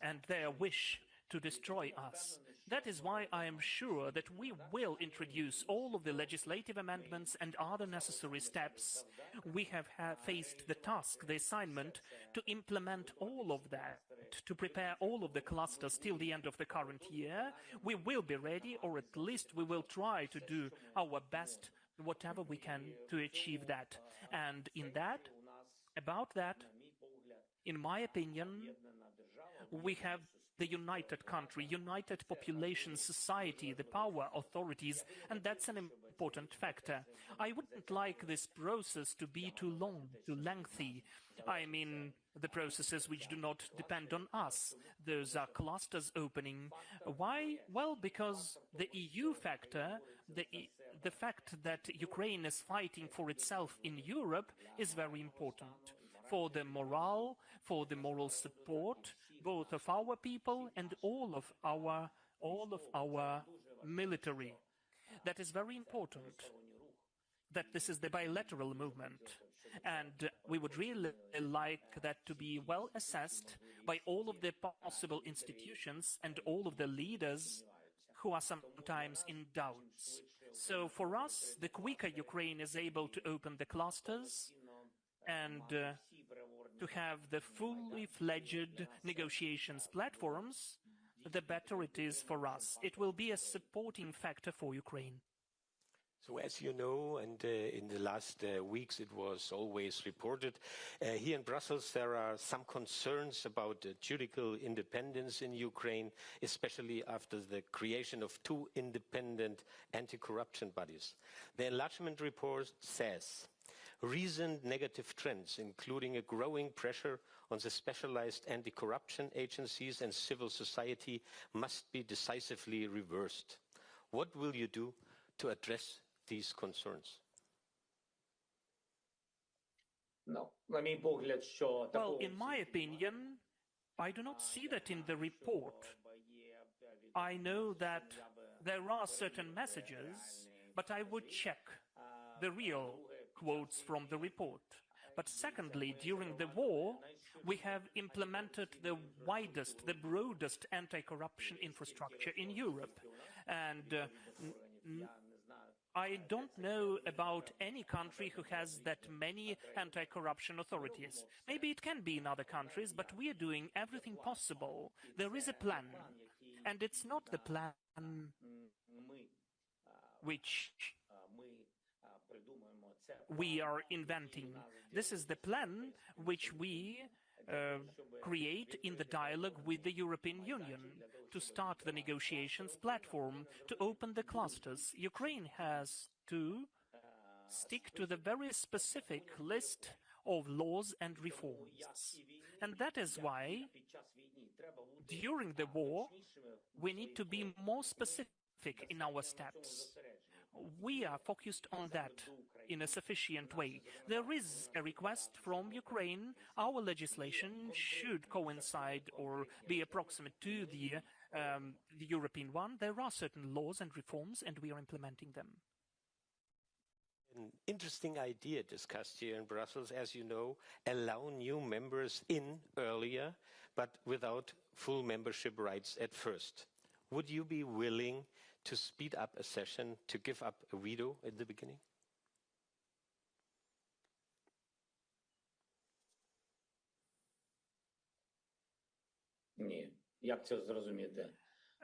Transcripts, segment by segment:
and their wish to destroy us. That is why I am sure that we will introduce all of the legislative amendments and other necessary steps. We have faced the task, the assignment, to implement all of that, to prepare all of the clusters till the end of the current year. We will be ready, or at least we will try to do our best, whatever we can, to achieve that. And about that, in my opinion, we have the united country, united population, society, the power, authorities, and that's an important factor. I wouldn't like this process to be too long, too lengthy. I mean, the processes which do not depend on us. Those are clusters opening. Why? Well, because the EU factor, the fact that Ukraine is fighting for itself in Europe is very important. For the morale, for the moral support, both of our people and all of our military. That is very important, that this is the bilateral movement. And we would really like that to be well assessed by all of the possible institutions and all of the leaders who are sometimes in doubts. So for us, the quicker Ukraine is able to open the clusters and to have the fully fledged negotiations platforms, the better it is for us. It will be a supporting factor for Ukraine. So as you know, and in the last weeks it was always reported, here in Brussels there are some concerns about judicial independence in Ukraine, especially after the creation of two independent anti-corruption bodies. The enlargement report says, recent negative trends, including a growing pressure on the specialized anti-corruption agencies and civil society, must be decisively reversed. What will you do to address these concerns? Well, in my opinion, I do not see that in the report. I know that there are certain messages, but I would check the real quotes from the report. But secondly, during the war, we have implemented the widest, the broadest anti-corruption infrastructure in Europe. And I don't know about any country who has that many anti-corruption authorities. Maybe it can be in other countries, but we are doing everything possible. There is a plan, and it's not the plan which we are inventing. This is the plan which we create in the dialogue with the European Union to start the negotiations platform, to open the clusters. Ukraine has to stick to the very specific list of laws and reforms. And that is why, during the war, we need to be more specific in our steps. We are focused on that in a sufficient way. There is a request from Ukraine. Our legislation should coincide or be approximate to the European one. There are certain laws and reforms, and we are implementing them. An interesting idea discussed here in Brussels, as you know, allow new members in earlier, but without full membership rights at first. Would you be willing to speed up a session, to give up a veto at the beginning?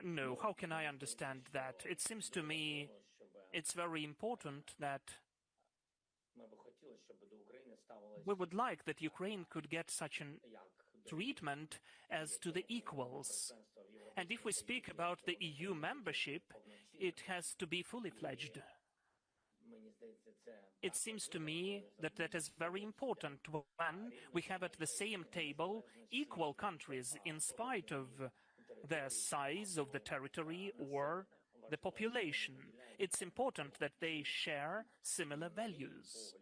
No, how can I understand that? It seems to me it's very important that we would like that Ukraine could get such a treatment as to the equals. And if we speak about the EU membership, it has to be fully fledged. It seems to me that that is very important when we have at the same table equal countries in spite of their size of the territory or the population. It's important that they share similar values.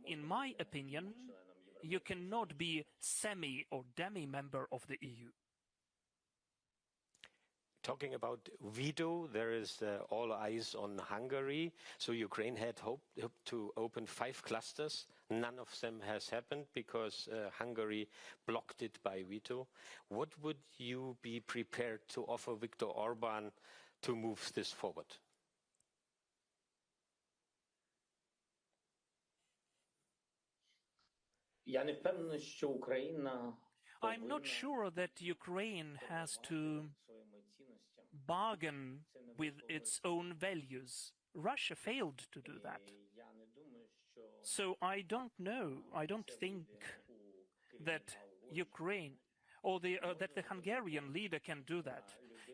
In my opinion, you cannot be semi or demi-member of the EU. Talking about veto, there is all eyes on Hungary. So Ukraine had hoped to open 5 clusters. None of them has happened because Hungary blocked it by veto. What would you be prepared to offer Viktor Orban to move this forward? I'm not sure that Ukraine has to bargain with its own values. Russia failed to do that. So I don't know. I don't think that Ukraine or that the Hungarian leader can do that.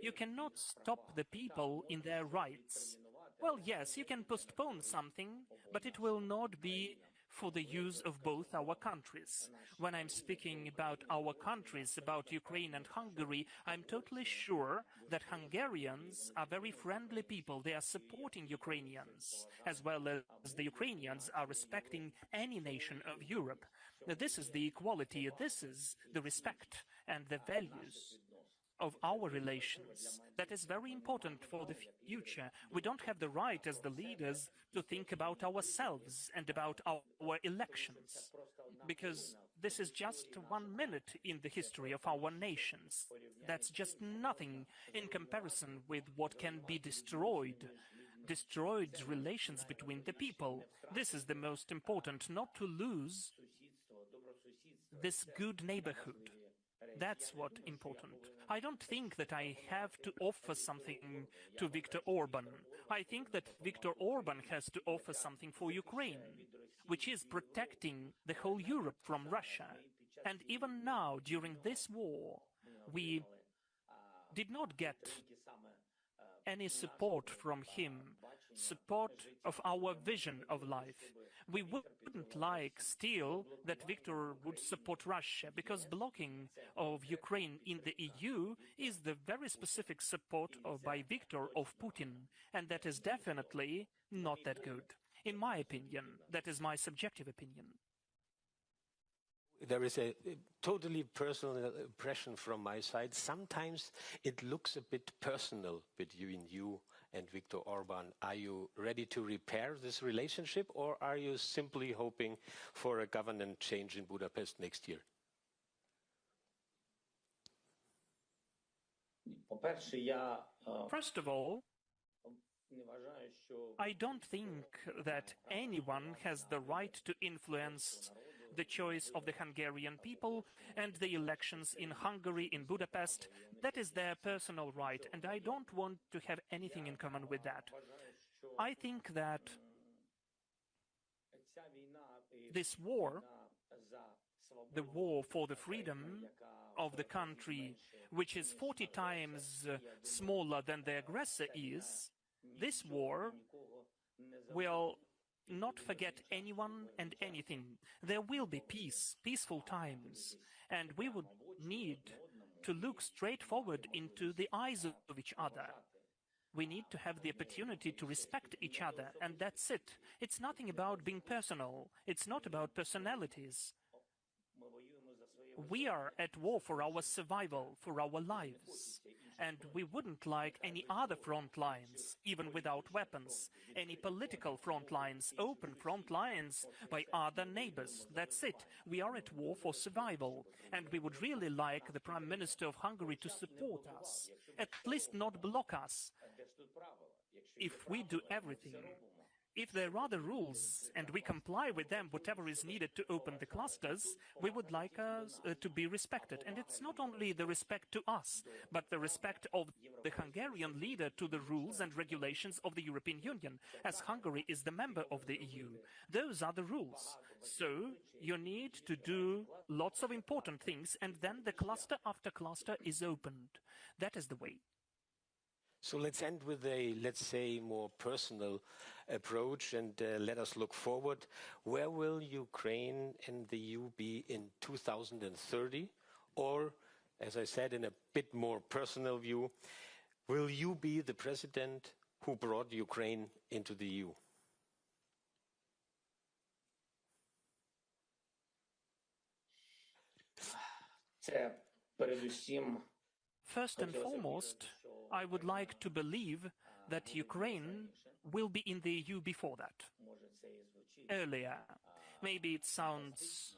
You cannot stop the people in their rights. Well, yes, you can postpone something, but it will not be for the use of both our countries. When I'm speaking about our countries, about Ukraine and Hungary, I'm totally sure that Hungarians are very friendly people. They are supporting Ukrainians, as well as the Ukrainians are respecting any nation of Europe. Now, this is the equality, this is the respect and the values of our relations. That is very important for the future. We don't have the right as the leaders to think about ourselves and about our elections, because this is just 1 minute in the history of our nations. That's just nothing in comparison with what can be destroyed relations between the people. This is the most important, not to lose this good neighborhood. That's what important. I don't think that I have to offer something to Viktor Orban. I think that Viktor Orban has to offer something for Ukraine, which is protecting the whole Europe from Russia. And even now, during this war, we did not get any support from him, support of our vision of life. We wouldn't like still that Viktor would support Russia, because blocking of Ukraine in the EU is the very specific support by Viktor of Putin, and that is definitely not that good. In my opinion, that is my subjective opinion. There is a totally personal impression from my side. Sometimes it looks a bit personal between you and Viktor Orban. Are you ready to repair this relationship, or are you simply hoping for a government change in Budapest next year? First of all, I don't think that anyone has the right to influence the choice of the Hungarian people and the elections in Hungary, in Budapest. That is their personal right, and I don't want to have anything in common with that. I think that this war, the war for the freedom of the country, which is 40 times smaller than the aggressor is, this war will not forget anyone and anything. There will be peace, peaceful times, and we would need to look straight forward into the eyes of each other. We need to have the opportunity to respect each other, and that's it. It's nothing about being personal. It's not about personalities. We are at war for our survival, for our lives. And we wouldn't like any other front lines, even without weapons, any political front lines, open front lines by other neighbors. That's it. We are at war for survival. And we would really like the Prime Minister of Hungary to support us, at least not block us, if we do everything. If there are the rules and we comply with them, whatever is needed to open the clusters, we would like us to be respected. And it's not only the respect to us, but the respect of the Hungarian leader to the rules and regulations of the European Union, as Hungary is the member of the EU. Those are the rules. So you need to do lots of important things, and then the cluster after cluster is opened. That is the way. So let's end with a, let's say, more personal approach, and let us look forward. Where will Ukraine and the EU be in 2030? Or, as I said, in a bit more personal view, will you be the president who brought Ukraine into the EU? First and foremost, I would like to believe that Ukraine will be in the EU before that, earlier. Maybe it sounds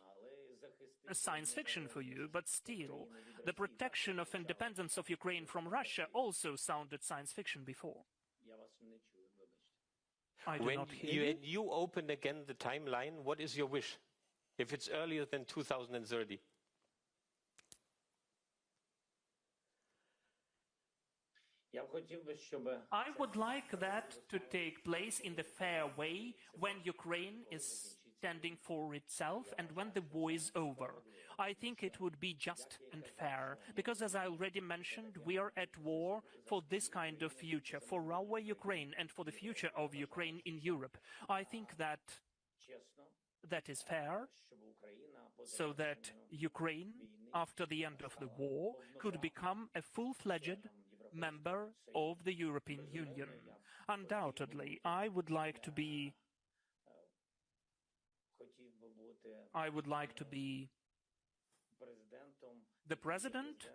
a science fiction for you, but still, the protection of independence of Ukraine from Russia also sounded science fiction before. I do not hear you. When you open again the timeline, what is your wish? If it's earlier than 2030? I would like that to take place in the fair way when Ukraine is standing for itself and when the war is over. I think it would be just and fair, because as I already mentioned, we are at war for this kind of future, for our Ukraine and for the future of Ukraine in Europe. I think that is fair, so that Ukraine, after the end of the war, could become a full-fledged member of the European Union. Undoubtedly, I would like to be the president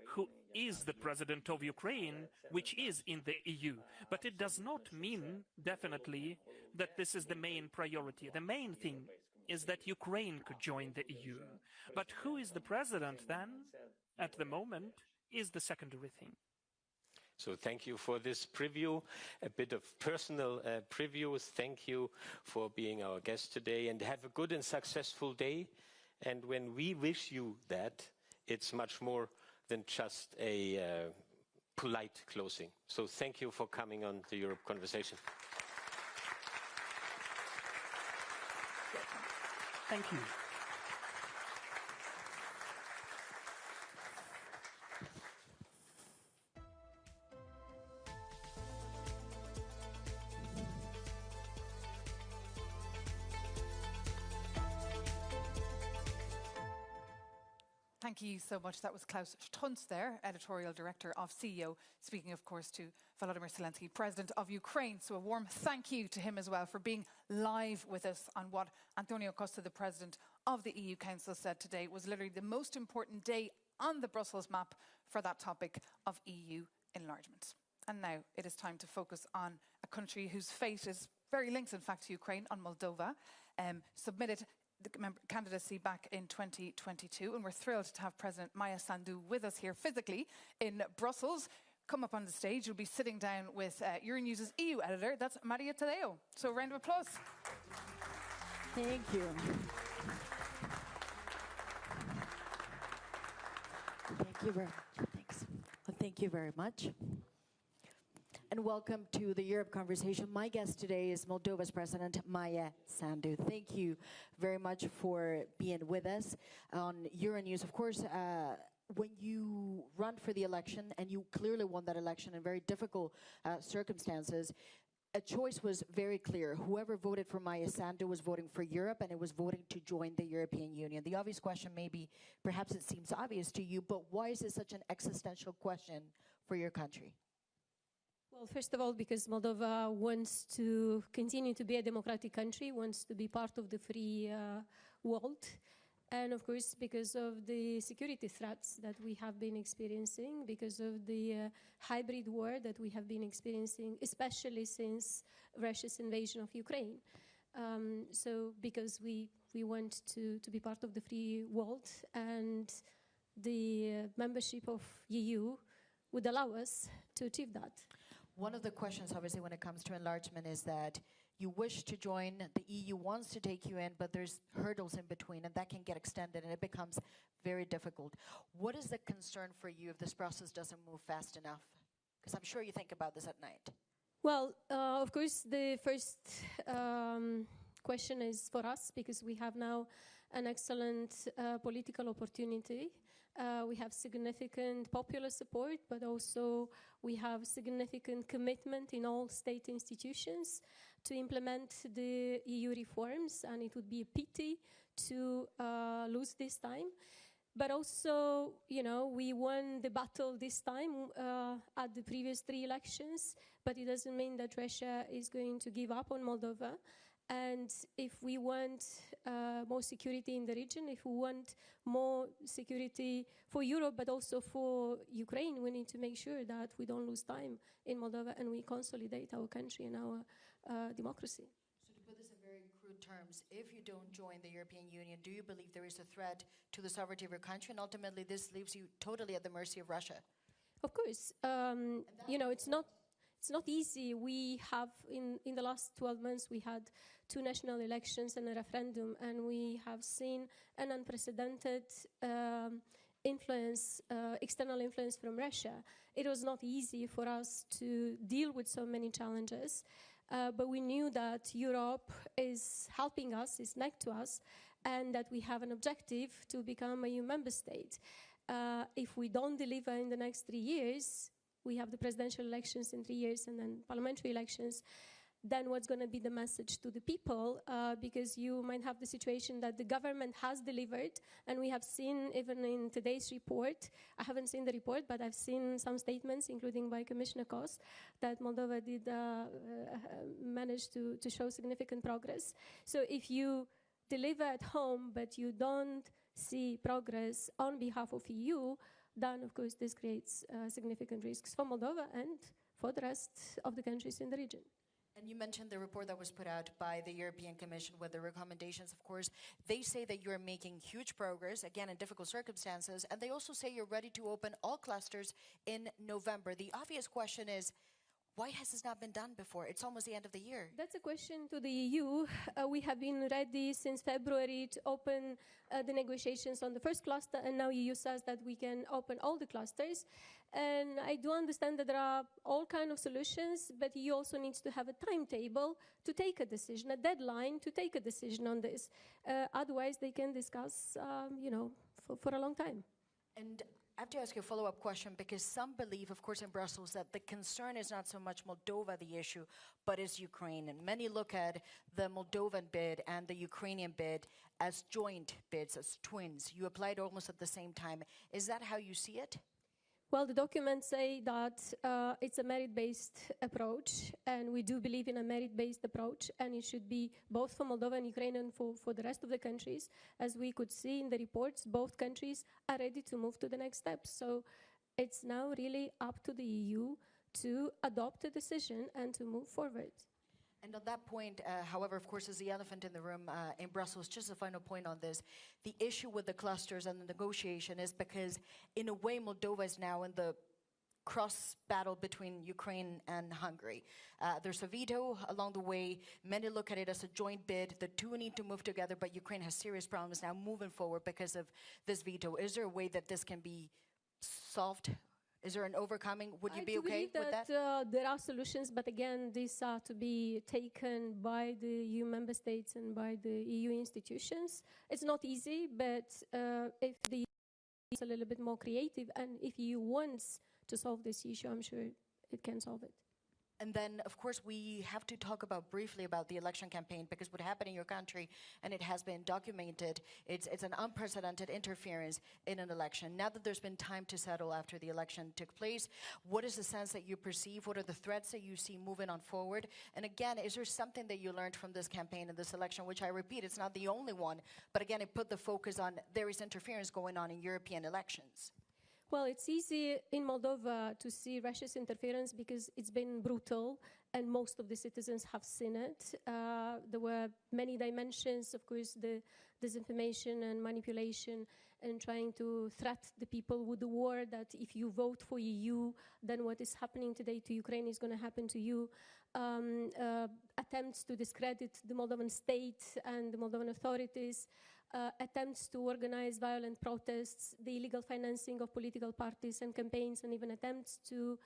who is the president of Ukraine, which is in the EU. But it does not mean, definitely, that this is the main priority. The main thing is that Ukraine could join the EU. But who is the president then, at the moment, is the secondary thing. So thank you for this preview, a bit of personal previews. Thank you for being our guest today, and have a good and successful day. And when we wish you that, it's much more than just a polite closing. So thank you for coming on the Europe Conversation. Thank you. Thank you so much. That was Klaus Strunz there, editorial director of CEO, speaking, of course, to Volodymyr Zelenskyy, president of Ukraine. So a warm thank you to him as well for being live with us on what Antonio Costa, the president of the EU Council, said today was literally the most important day on the Brussels map for that topic of EU enlargement. And now it is time to focus on a country whose fate is very linked, in fact, to Ukraine, on Moldova, submitted the candidacy back in 2022, and we're thrilled to have President Maia Sandu with us here physically in Brussels. Come up on the stage. You'll be sitting down with Euronews's EU editor. That's Maria Tadeo. So a round of applause. Thank you. Thank you very much. Thanks. Well, thank you very much. And welcome to the Europe Conversation. My guest today is Moldova's President, Maia Sandu. Thank you very much for being with us on Euronews. Of course, when you run for the election, and you clearly won that election in very difficult circumstances, a choice was very clear. Whoever voted for Maia Sandu was voting for Europe, and it was voting to join the European Union. The obvious question may be, perhaps it seems obvious to you, but why is this such an existential question for your country? Well, first of all, because Moldova wants to continue to be a democratic country, wants to be part of the free world, and of course because of the security threats that we have been experiencing, because of the hybrid war that we have been experiencing, especially since Russia's invasion of Ukraine. So because we want to be part of the free world, and the membership of EU would allow us to achieve that. One of the questions, obviously, when it comes to enlargement is that you wish to join, the EU wants to take you in, but there's hurdles in between, and that can get extended, and it becomes very difficult. What is the concern for you if this process doesn't move fast enough? Because I'm sure you think about this at night. Well, of course, the first question is for us, because we have now an excellent political opportunity. We have significant popular support, but also we have significant commitment in all state institutions to implement the EU reforms, and it would be a pity to lose this time. But also, you know, we won the battle this time at the previous 3 elections, but it doesn't mean that Russia is going to give up on Moldova. And if we want more security in the region, if we want more security for Europe, but also for Ukraine, we need to make sure that we don't lose time in Moldova and we consolidate our country and our democracy. So to put this in very crude terms, if you don't join the European Union, do you believe there is a threat to the sovereignty of your country? And ultimately, this leaves you totally at the mercy of Russia. Of course, you know, it's not easy. We have, in the last 12 months, we had 2 national elections and a referendum, and we have seen an unprecedented influence, external influence from Russia. It was not easy for us to deal with so many challenges, but we knew that Europe is helping us, is next to us, and that we have an objective to become a EU member state. If we don't deliver in the next 3 years, we have the presidential elections in 3 years and then parliamentary elections, then what's going to be the message to the people? Because you might have the situation that the government has delivered, and we have seen even in today's report, I haven't seen the report, but I've seen some statements, including by Commissioner Kos, that Moldova did manage to show significant progress. So if you deliver at home, but you don't see progress on behalf of EU, then of course this creates significant risks for Moldova and for the rest of the countries in the region. And you mentioned the report that was put out by the European Commission with the recommendations, of course. They say that you're making huge progress, again, in difficult circumstances, and they also say you're ready to open all clusters in November. The obvious question is, why has this not been done before? It's almost the end of the year. That's a question to the EU. We have been ready since February to open the negotiations on the first cluster, and now EU says that we can open all the clusters. And I do understand that there are all kinds of solutions, but EU also needs to have a timetable to take a decision, a deadline to take a decision on this. Otherwise, they can discuss, you know, for a long time. And I have to ask you a follow-up question, because some believe, of course, in Brussels, that the concern is not so much Moldova, the issue, but is Ukraine. And many look at the Moldovan bid and the Ukrainian bid as joint bids, as twins. You applied almost at the same time. Is that how you see it? Well, the documents say that it's a merit-based approach, and we do believe in a merit-based approach, and it should be both for Moldova and Ukraine and for the rest of the countries. As we could see in the reports, both countries are ready to move to the next steps. So it's now really up to the EU to adopt a decision and to move forward. And on that point, however, of course, is the elephant in the room in Brussels. Just a final point on this. The issue with the clusters and the negotiation is because, in a way, Moldova is now in the cross battle between Ukraine and Hungary. There's a veto along the way. Many look at it as a joint bid. The two need to move together, but Ukraine has serious problems now moving forward because of this veto. Is there a way that this can be solved? Is there an overcoming? Would you be okay with that? There are solutions, but again, these are to be taken by the EU member states and by the EU institutions. It's not easy, but if the EU is a little bit more creative, and if EU wants to solve this issue, I'm sure it can solve it. And then, of course, we have to talk briefly about the election campaign, because what happened in your country, and it has been documented, it's an unprecedented interference in an election. Now that there's been time to settle after the election took place, what is the sense that you perceive? What are the threats that you see moving on forward? And again, is there something that you learned from this campaign and this election, which I repeat, it's not the only one, but again, it put the focus on there is interference going on in European elections? Well, it's easy in Moldova to see Russia's interference because it's been brutal and most of the citizens have seen it. There were many dimensions, of course, the disinformation and manipulation and trying to threaten the people with the war that if you vote for EU, then what is happening today to Ukraine is going to happen to you. Attempts to discredit the Moldovan state and the Moldovan authorities. Attempts to organize violent protests, the illegal financing of political parties and campaigns, and even attempts to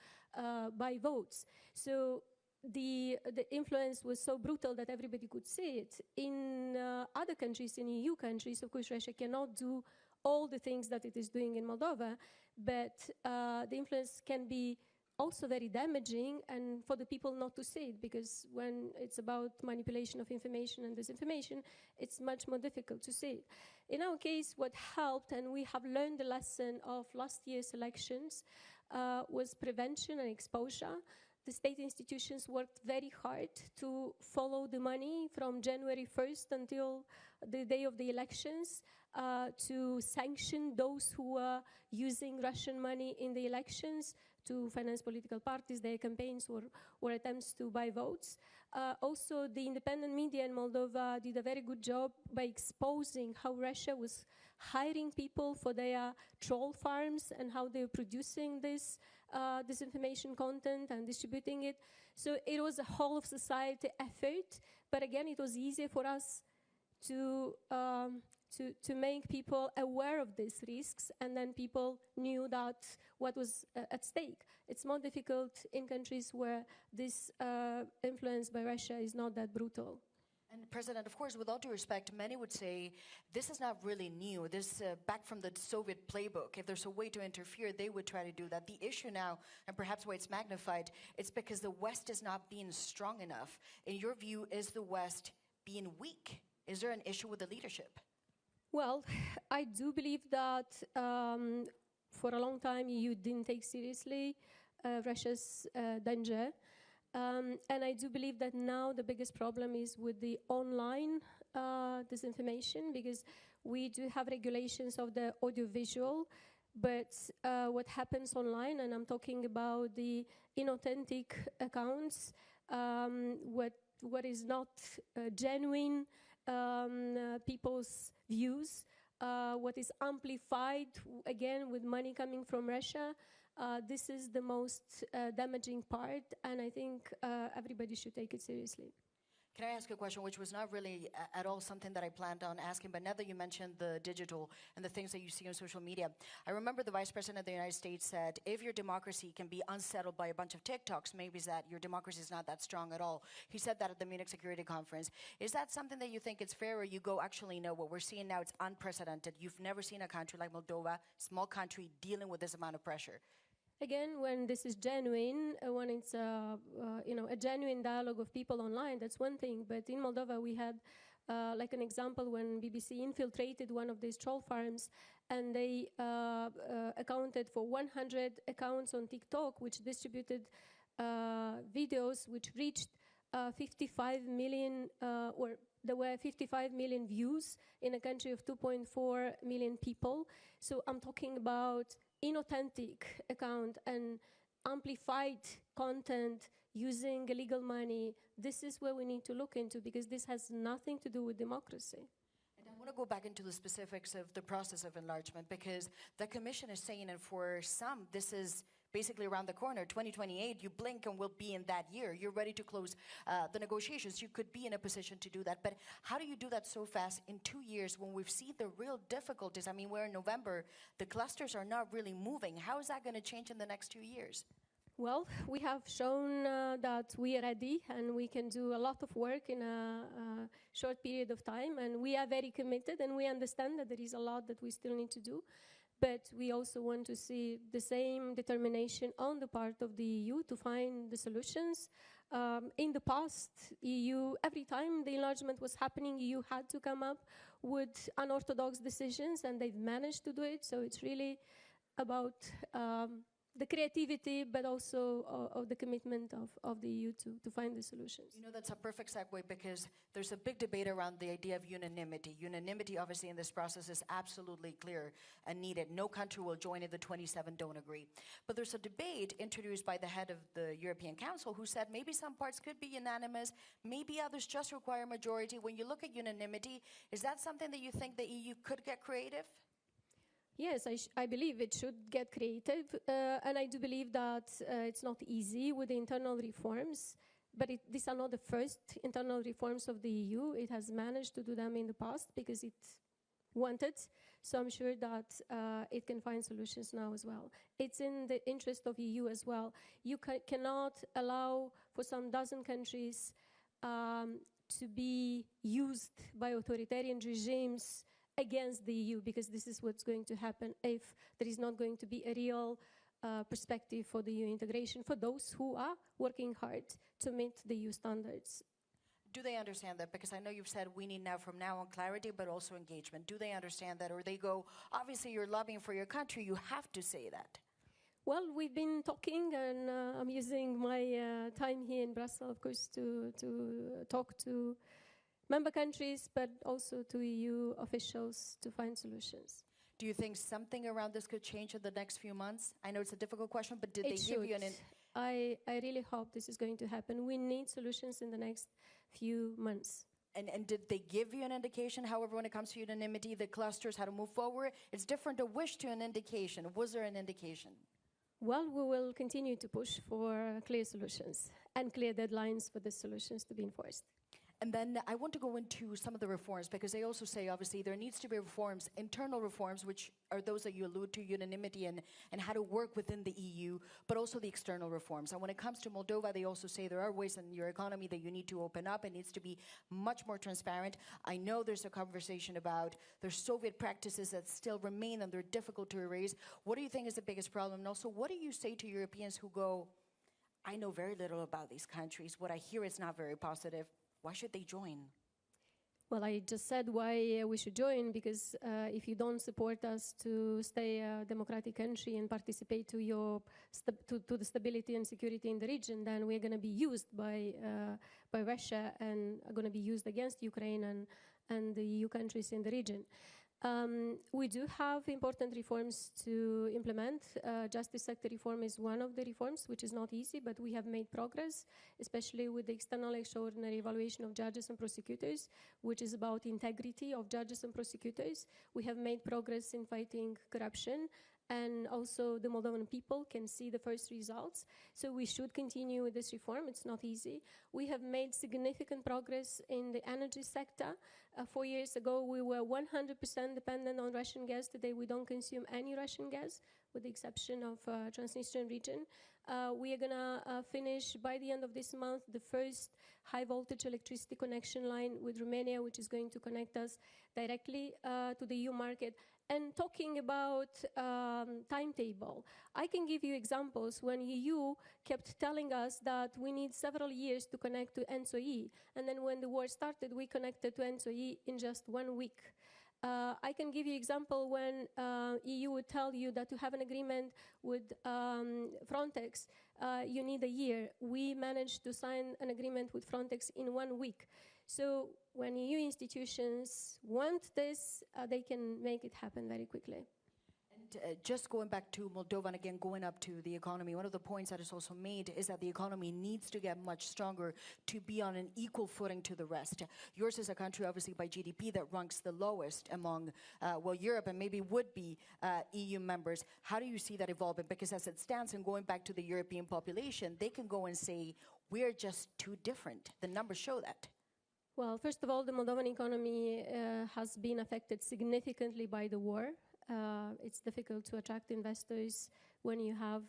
buy votes. So the influence was so brutal that everybody could see it. In other countries, in EU countries, of course, Russia cannot do all the things that it is doing in Moldova, but the influence can be also very damaging, and for the people not to see it, because when it's about manipulation of information and disinformation, it's much more difficult to see it. In our case, what helped, and we have learned the lesson of last year's elections, was prevention and exposure. the state institutions worked very hard to follow the money from January 1st until the day of the elections, to sanction those who are using Russian money in the elections to finance political parties, their campaigns, or attempts to buy votes. Also, the independent media in Moldova did a very good job by exposing how Russia was hiring people for their troll farms and how they were producing this disinformation content and distributing it. So it was a whole of society effort, but again, it was easier for us to make people aware of these risks, and then people knew that what was at stake. It's more difficult in countries where this influence by Russia is not that brutal. And President, of course, with all due respect, many would say this is not really new. This back from the Soviet playbook. If there's a way to interfere, they would try to do that. The issue now, and perhaps why it's magnified, it's because the West is not being strong enough. In your view, is the West being weak? Is there an issue with the leadership? Well, I do believe that for a long time EU didn't take seriously Russia's danger. And I do believe that now the biggest problem is with the online disinformation, because we do have regulations of the audiovisual, but what happens online, and I'm talking about the inauthentic accounts, what is not genuine people's views, what is amplified, again, with money coming from Russia. This is the most damaging part, and I think everybody should take it seriously. Can I ask a question which was not really at all something that I planned on asking, but now that you mentioned the digital and the things that you see on social media, I remember the Vice President of the United States said, if your democracy can be unsettled by a bunch of TikToks, maybe it's that your democracy is not that strong at all. He said that at the Munich Security Conference. Is that something that you think it's fair, or you go, actually, no, what we're seeing now, it's unprecedented. You've never seen a country like Moldova, small country, dealing with this amount of pressure. Again, when this is genuine, when it's a genuine dialogue of people online, that's one thing. But in Moldova, we had like an example when BBC infiltrated one of these troll farms, and they accounted for 100 accounts on TikTok, which distributed videos which reached 55 million, or there were 55 million views in a country of 2.4 million people. So I'm talking about inauthentic account and amplified content using illegal money. This is where we need to look into, because this has nothing to do with democracy. And I want to go back into the specifics of the process of enlargement, because the Commission is saying, and for some, this is basically around the corner, 2028, you blink and we'll be in that year. You're ready to close the negotiations. You could be in a position to do that. But how do you do that so fast in 2 years when we've seen the real difficulties? I mean, we're in November. The clusters are not really moving. How is that going to change in the next 2 years? Well, we have shown that we are ready and we can do a lot of work in a short period of time. And we are very committed, and we understand that there is a lot that we still need to do. But we also want to see the same determination on the part of the EU to find the solutions. In the past, EU, every time the enlargement was happening, EU had to come up with unorthodox decisions, and they've managed to do it. So it's really about the creativity, but also of the commitment of the EU to find the solutions. You know, that's a perfect segue, because there's a big debate around the idea of unanimity. Unanimity, obviously, in this process is absolutely clear and needed. No country will join if the 27 don't agree. But there's a debate introduced by the head of the European Council, who said maybe some parts could be unanimous, maybe others just require majority. When you look at unanimity, is that something that you think the EU could get creative? Yes, I believe it should get creative, and I do believe that it's not easy with the internal reforms, but these are not the first internal reforms of the EU. It has managed to do them in the past because it wanted, so I'm sure that it can find solutions now as well. It's in the interest of EU as well. You cannot allow for some dozen countries to be used by authoritarian regimes against the EU, because this is what's going to happen if there is not going to be a real perspective for the EU integration for those who are working hard to meet the EU standards. Do they understand that? Because I know you've said we need now from now on clarity, but also engagement. Do they understand that? Or they go, obviously you're lobbying for your country, you have to say that. Well, we've been talking, and I'm using my time here in Brussels, of course, to talk to member countries, but also to EU officials to find solutions. Do you think something around this could change in the next few months? I know it's a difficult question, but did they give you an... I really hope this is going to happen. We need solutions in the next few months. And did they give you an indication, however, when it comes to unanimity, the clusters, how to move forward? It's different to wish to an indication. Was there an indication? Well, we will continue to push for clear solutions and clear deadlines for the solutions to be enforced. And then I want to go into some of the reforms, because they also say, obviously, there needs to be reforms, internal reforms, which are those that you allude to, unanimity and how to work within the EU, but also the external reforms. And when it comes to Moldova, they also say there are ways in your economy that you need to open up. It needs to be much more transparent. I know there's a conversation about there's Soviet practices that still remain and they're difficult to erase. What do you think is the biggest problem? And also, what do you say to Europeans who go, I know very little about these countries. What I hear is not very positive. Why should they join? Well, I just said why we should join, because if you don't support us to stay a democratic country and participate to the stability and security in the region, then we're going to be used by Russia and are going to be used against Ukraine and the EU countries in the region. We do have important reforms to implement. Justice sector reform is one of the reforms, which is not easy, but we have made progress, especially with the external extraordinary evaluation of judges and prosecutors, which is about integrity of judges and prosecutors. We have made progress in fighting corruption, and also the Moldovan people can see the first results. So we should continue with this reform. It's not easy. We have made significant progress in the energy sector. 4 years ago, we were 100% dependent on Russian gas. Today, we don't consume any Russian gas, with the exception of Transnistrian region. We are going to finish by the end of this month the first high-voltage electricity connection line with Romania, which is going to connect us directly to the EU market. And talking about timetable, I can give you examples when EU kept telling us that we need several years to connect to AC1E. And then when the war started, we connected to AC1E in just 1 week. I can give you example when EU would tell you that to have an agreement with Frontex, you need a year. We managed to sign an agreement with Frontex in 1 week. So when EU institutions want this, they can make it happen very quickly. And just going back to Moldova and again going up to the economy, one of the points that is also made is that the economy needs to get much stronger to be on an equal footing to the rest. Yours is a country, obviously, by GDP that ranks the lowest among, Europe and maybe would be EU members. How do you see that evolving? Because as it stands, and going back to the European population, they can go and say, we're just too different. The numbers show that. Well, first of all, the Moldovan economy has been affected significantly by the war. It's difficult to attract investors when you have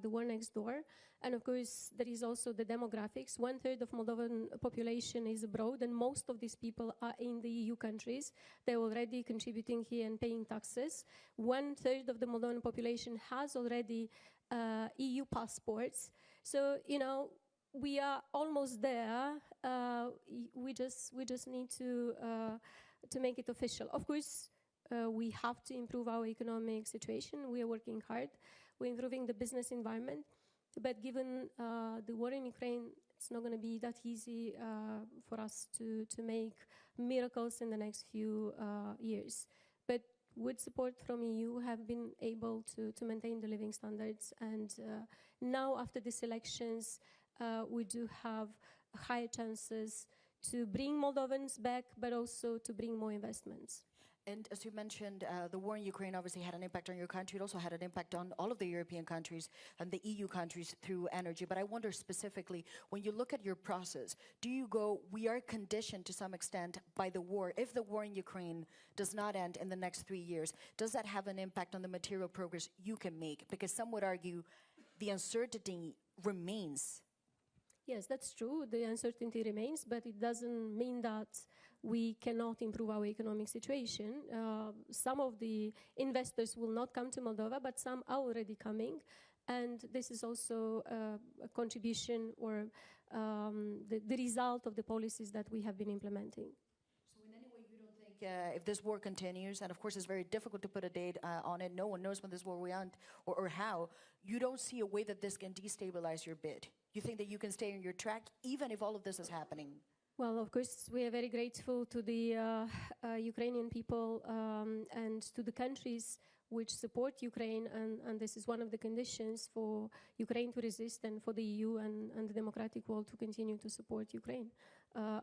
the war next door. And of course, there is also the demographics. 1/3 of Moldovan population is abroad, and most of these people are in the EU countries. They're already contributing here and paying taxes. 1/3 of the Moldovan population has already EU passports. So, you know, we are almost there. We just need to make it official. Of course, we have to improve our economic situation. We are working hard. We're improving the business environment. But given the war in Ukraine, it's not going to be that easy for us to make miracles in the next few years. But with support from EU, have been able to maintain the living standards. And now, after these elections, we do have higher chances to bring Moldovans back, but also to bring more investments. And as you mentioned, the war in Ukraine obviously had an impact on your country. It also had an impact on all of the European countries and the EU countries through energy. But I wonder specifically, when you look at your process, do you go, we are conditioned to some extent by the war. If the war in Ukraine does not end in the next 3 years, does that have an impact on the material progress you can make? Because some would argue the uncertainty remains. Yes, that's true. The uncertainty remains, but it doesn't mean that we cannot improve our economic situation. Some of the investors will not come to Moldova, but some are already coming. And this is also a contribution or the result of the policies that we have been implementing. So in any way, you don't think if this war continues, and of course it's very difficult to put a date on it, no one knows when this war will end or how, you don't see a way that this can destabilize your bid? You think that you can stay on your track even if all of this is happening? Well, of course, we are very grateful to the Ukrainian people and to the countries which support Ukraine, and this is one of the conditions for Ukraine to resist and for the EU and the democratic world to continue to support Ukraine.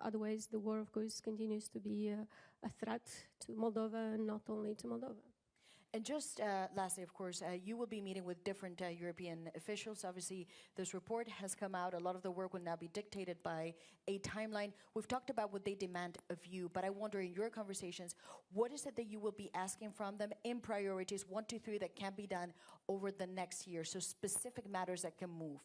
Otherwise, the war, of course, continues to be a threat to Moldova and not only to Moldova. And just lastly, of course, you will be meeting with different European officials. Obviously, this report has come out. A lot of the work will now be dictated by a timeline. We've talked about what they demand of you, but I wonder in your conversations, what is it that you will be asking from them in priorities 1, 2, 3 that can be done over the next year? So specific matters that can move.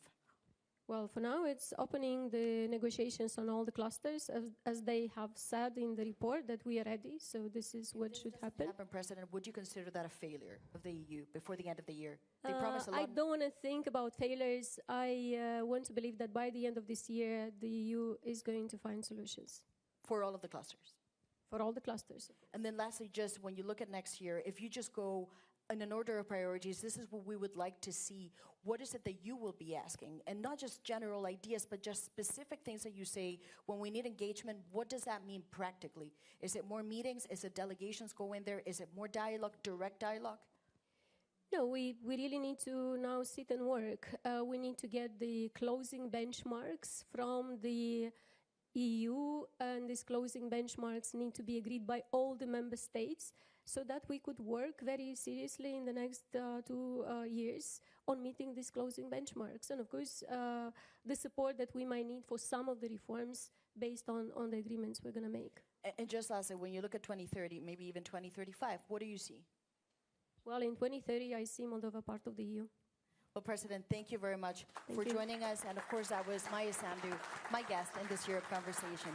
Well, for now, it's opening the negotiations on all the clusters, as they have said in the report that we are ready. So this is what should happen. President, would you consider that a failure of the EU before the end of the year? They promised a lot. I don't want to think about failures. I want to believe that by the end of this year, the EU is going to find solutions. For all of the clusters? For all the clusters. And then lastly, just when you look at next year, if you just go in an order of priorities, this is what we would like to see. What is it that you will be asking? And not just general ideas, but just specific things that you say, when we need engagement, what does that mean practically? Is it more meetings? Is it delegations go in there? Is it more dialogue, direct dialogue? No, we really need to now sit and work. We need to get the closing benchmarks from the EU, and these closing benchmarks need to be agreed by all the member states so that we could work very seriously in the next 2 years on meeting these closing benchmarks. And of course, the support that we might need for some of the reforms based on the agreements we're going to make. And just lastly, when you look at 2030, maybe even 2035, what do you see? Well, in 2030, I see Moldova part of the EU. Well, President, thank you very much for joining us. And of course, that was Maya Sandu, my guest in this Europe conversation.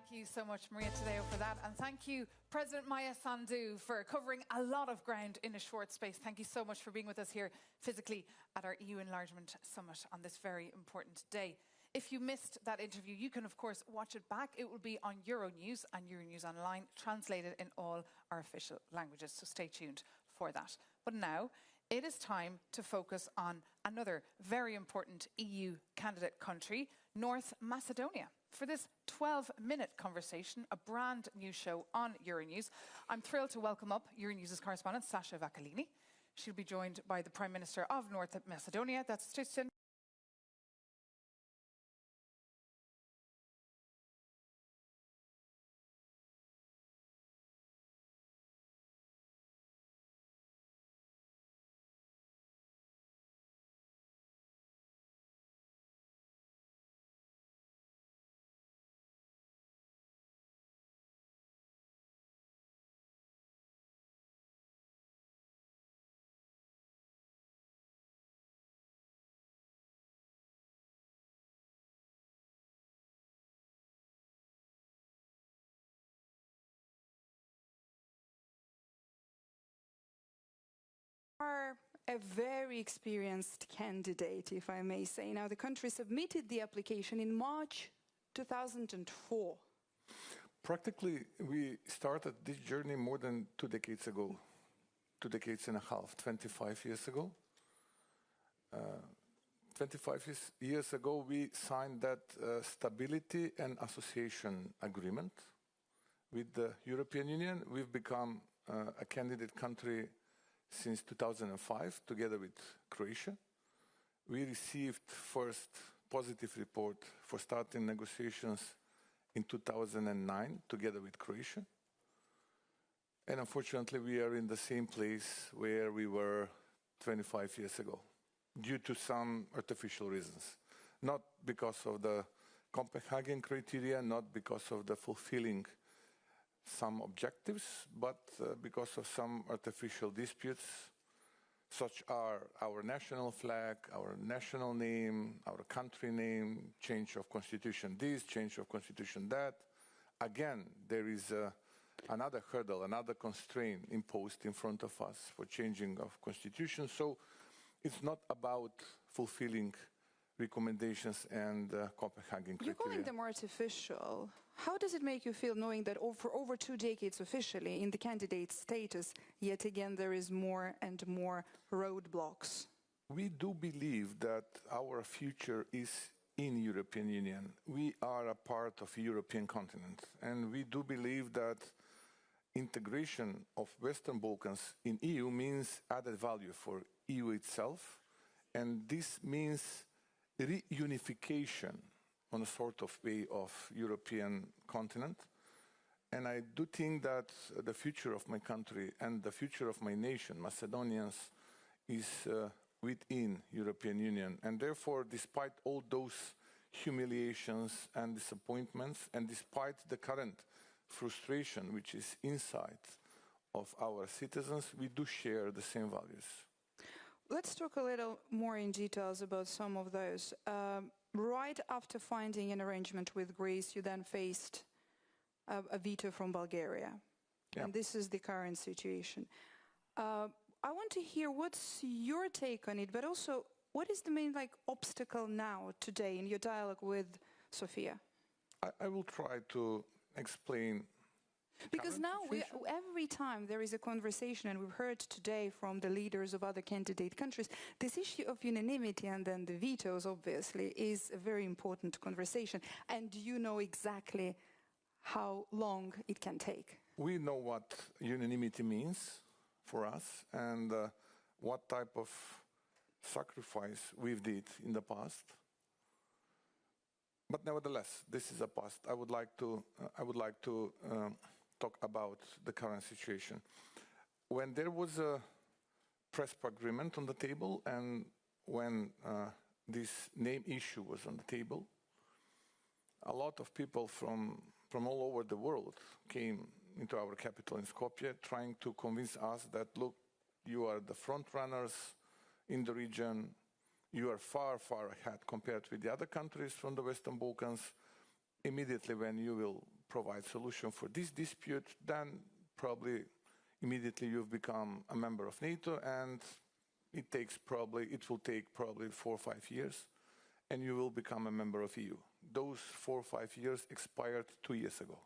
Thank you so much, Maria Tadeo, for that. And thank you, President Maya Sandu, for covering a lot of ground in a short space. Thank you so much for being with us here physically at our EU Enlargement Summit on this very important day. If you missed that interview, you can, of course, watch it back. It will be on Euronews and Euronews Online, translated in all our official languages. So stay tuned for that. But now, it is time to focus on another very important EU candidate country, North Macedonia. For this 12-minute conversation, a brand new show on Euronews, I'm thrilled to welcome up Euronews' correspondent, Sasha Vakalini. She'll be joined by the Prime Minister of North Macedonia, that's Tristan. Are a very experienced candidate, if I may say. Now, the country submitted the application in March 2004. Practically, we started this journey more than 2 decades ago, 2 decades and a half, 25 years ago. 25 years ago, we signed that Stability and Association Agreement with the European Union. We've become a candidate country since 2005, together with Croatia. We received first positive report for starting negotiations in 2009, together with Croatia. And unfortunately, we are in the same place where we were 25 years ago, due to some artificial reasons. Not because of the Copenhagen criteria, not because of the fulfilling some objectives, but because of some artificial disputes, such are our national flag, our national name, our country name, change of constitution this, change of constitution that. Again, there is another hurdle, another constraint imposed in front of us for changing of constitution. So it's not about fulfilling recommendations and Copenhagen criteria. You're calling them artificial. How does it make you feel knowing that for over 2 decades officially in the candidate status, yet again there is more and more roadblocks? We do believe that our future is in European Union. We are a part of European continent, and we do believe that integration of Western Balkans in EU means added value for EU itself, and this means reunification on a sort of way of European continent. And I do think that the future of my country and the future of my nation, Macedonians, is within European Union. And therefore, despite all those humiliations and disappointments, and despite the current frustration which is inside of our citizens, we do share the same values. Let's talk a little more in details about some of those. Right after finding an arrangement with Greece, you then faced a veto from Bulgaria. Yeah. And this is the current situation. I want to hear what's your take on it, but also what is the main obstacle now, today, in your dialogue with Sofia? I will try to explain. Because now, every time there is a conversation, and we've heard today from the leaders of other candidate countries, this issue of unanimity and then the vetoes, obviously, is a very important conversation. And you know exactly how long it can take. We know what unanimity means for us and what type of sacrifice we've did in the past. But nevertheless, this is a past. I would like to talk about the current situation. When there was a PRESPA agreement on the table, and when this name issue was on the table, a lot of people from all over the world came into our capital in Skopje, trying to convince us that, look, you are the front runners in the region, you are far, far ahead compared with the other countries from the Western Balkans. Immediately when you will provide solution for this dispute, then probably immediately you've become a member of NATO, and it will take probably 4 or 5 years, and you will become a member of EU. Those 4 or 5 years expired 2 years ago.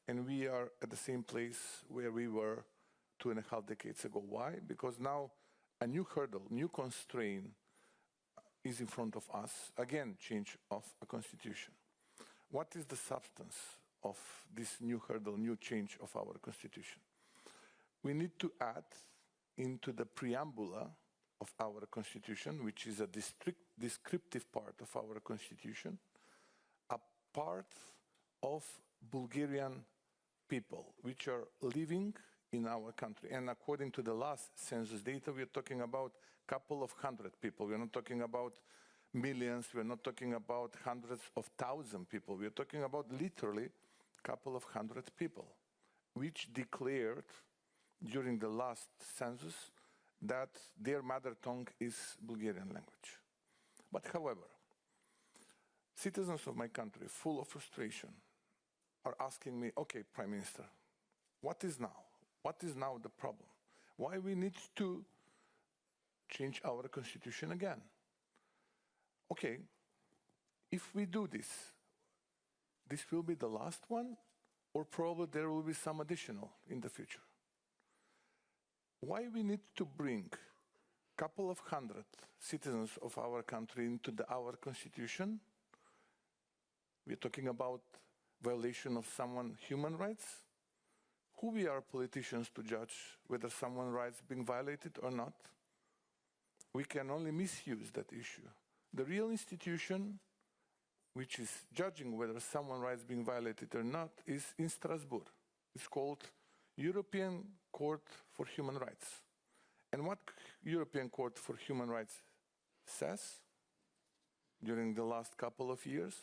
And we are at the same place where we were 2.5 decades ago. Why? Because now a new hurdle, new constraint is in front of us. Again, change of a constitution. What is the substance of this new hurdle, new change of our constitution? We need to add into the preamble of our constitution, which is a descriptive part of our constitution, a part of Bulgarian people which are living in our country. And according to the last census data, we are talking about a couple of hundred people. We are not talking about millions. We are not talking about hundreds of thousands people. We are talking about literally a couple of hundred people, which declared during the last census that their mother tongue is Bulgarian language. But however, citizens of my country, full of frustration, are asking me, okay, Prime Minister, what is now? What is now the problem? Why we need to change our constitution again? Okay, if we do this, this will be the last one, or probably there will be some additional in the future. Why we need to bring a couple of hundred citizens of our country into our constitution? We're talking about violation of someone's human rights. Who we are politicians to judge whether someone's rights being violated or not? We can only misuse that issue. The real institution which is judging whether someone's rights being violated or not is in Strasbourg. It's called European Court for Human Rights. And what European Court for Human Rights says during the last couple of years?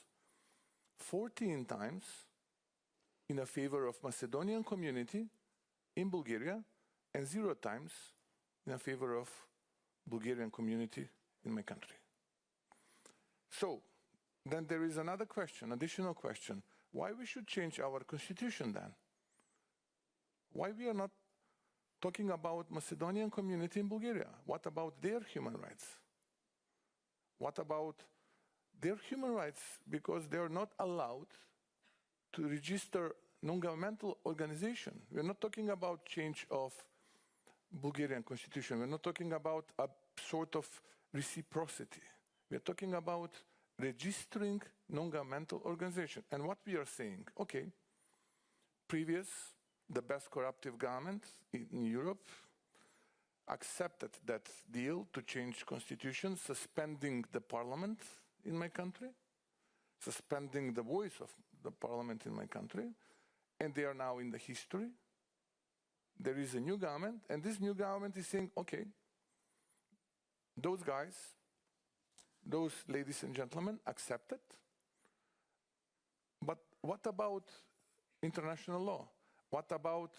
14 times in a favor of Macedonian community in Bulgaria, and 0 times in a favor of Bulgarian community in my country. So, then there is another question, additional question. Why we should change our constitution then? Why we are not talking about Macedonian community in Bulgaria? What about their human rights? What about their human rights because they are not allowed to register non-governmental organization? We're not talking about change of Bulgarian constitution. We're not talking about a sort of reciprocity. We're talking about registering non-governmental organization. And what we are saying, okay, the best corruptive government in Europe accepted that deal to change constitution, suspending the parliament in my country, suspending the voice of the parliament in my country, and they are now in the history. There is a new government, and this new government is saying, okay, those guys, those ladies and gentlemen, accept it. But what about international law? What about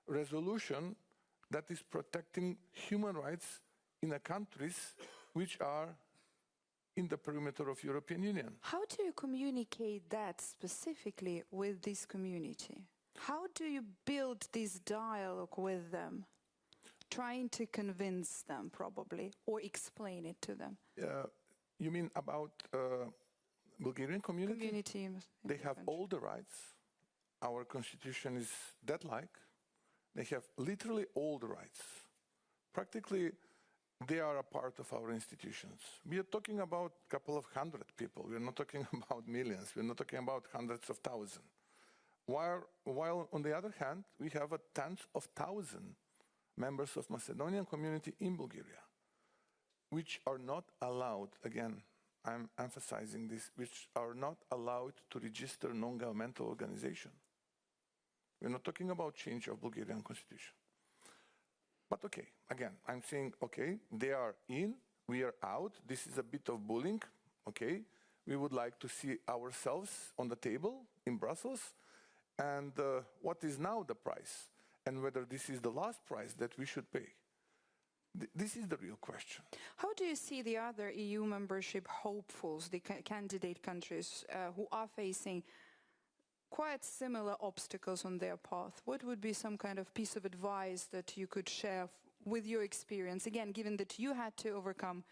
resolution that is protecting human rights in the countries which are in the perimeter of European Union? How do you communicate that specifically with this community? How do you build this dialogue with them, trying to convince them probably, or explain it to them? You mean about Bulgarian community? They have all the rights. Our constitution is that-like. They have literally all the rights. Practically, they are a part of our institutions. We are talking about a couple of hundred people. We're not talking about millions. We're not talking about hundreds of thousands. While on the other hand, we have tens of thousands members of Macedonian community in Bulgaria, which are not allowed, again, I'm emphasizing this, which are not allowed to register non-governmental organization. We're not talking about change of Bulgarian constitution. But okay, again, I'm saying, okay, they are in, we are out, this is a bit of bullying, okay, we would like to see ourselves on the table in Brussels, and what is now the price, and whether this is the last price that we should pay. This is the real question. How do you see the other EU membership hopefuls, the candidate countries who are facing quite similar obstacles on their path? What would be some kind of piece of advice that you could share with your experience? Again, given that you had to overcome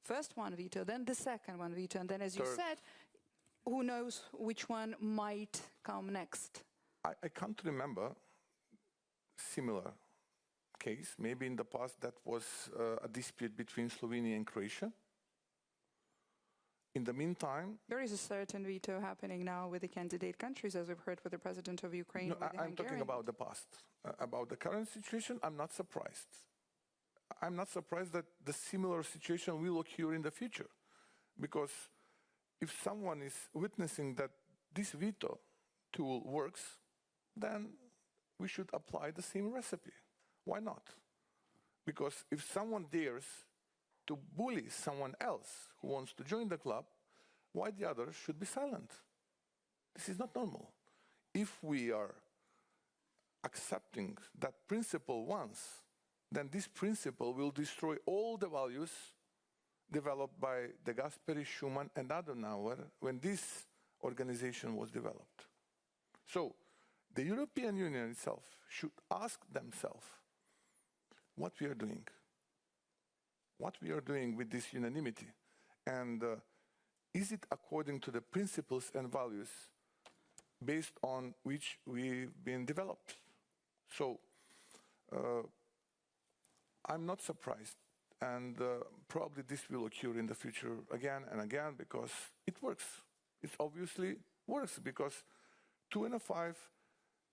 first one veto, then the second one veto, and then, as you said, who knows which one might come next? I can't remember similar case. Maybe in the past that was a dispute between Slovenia and Croatia. In the meantime... There is a certain veto happening now with the candidate countries, as we've heard with the president of Ukraine. No, I'm talking about the past. About the current situation, I'm not surprised. I'm not surprised that the similar situation will occur in the future. Because if someone is witnessing that this veto tool works, then we should apply the same recipe. Why not? Because if someone dares to bully someone else who wants to join the club, why the others should be silent? This is not normal. If we are accepting that principle once, then this principle will destroy all the values developed by De Gasperi, Schuman, and Adenauer when this organization was developed. So, the European Union itself should ask themselves what we are doing. What we are doing with this unanimity. And is it according to the principles and values based on which we've been developed? So, I'm not surprised. And probably this will occur in the future again and again because it works. It obviously works because 2.5